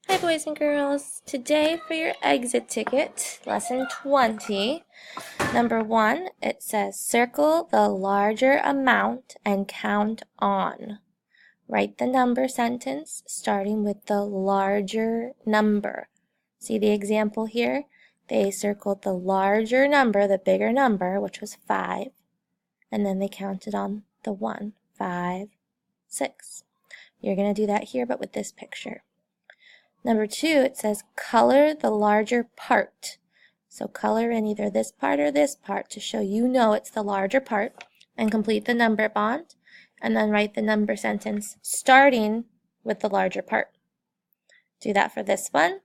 Hi boys and girls. Today for your exit ticket, lesson 20, number 1, it says circle the larger amount and count on. Write the number sentence starting with the larger number. See the example here? They circled the larger number, the bigger number, which was 5, and then they counted on the 1, 5, 6. You're going to do that here, but with this picture. Number 2, it says color the larger part. So color in either this part or this part to show you know it's the larger part, and complete the number bond, and then write the number sentence starting with the larger part. Do that for this one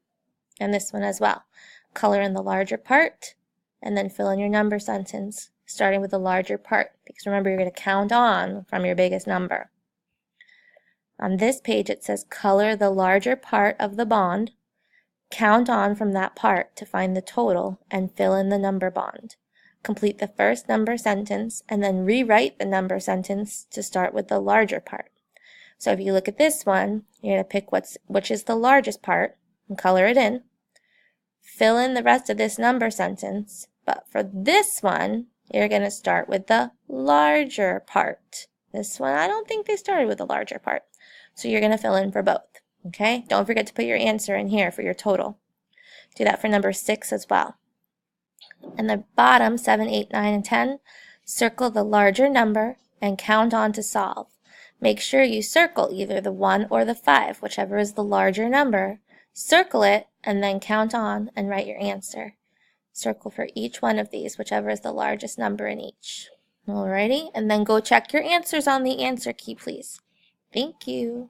and this one as well. Color in the larger part, and then fill in your number sentence starting with the larger part, because remember you're going to count on from your biggest number. On this page it says color the larger part of the bond, count on from that part to find the total, and fill in the number bond. Complete the first number sentence and then rewrite the number sentence to start with the larger part. So if you look at this one, you're going to pick which is the largest part and color it in. Fill in the rest of this number sentence, but for this one, you're going to start with the larger part. This one, I don't think they started with the larger part. So you're going to fill in for both, okay? Don't forget to put your answer in here for your total. Do that for number 6 as well. And the bottom, 7, 8, 9, and 10, circle the larger number and count on to solve. Make sure you circle either the 1 or the 5, whichever is the larger number. Circle it and then count on and write your answer. Circle for each one of these, whichever is the largest number in each. Alrighty, and then go check your answers on the answer key, please. Thank you.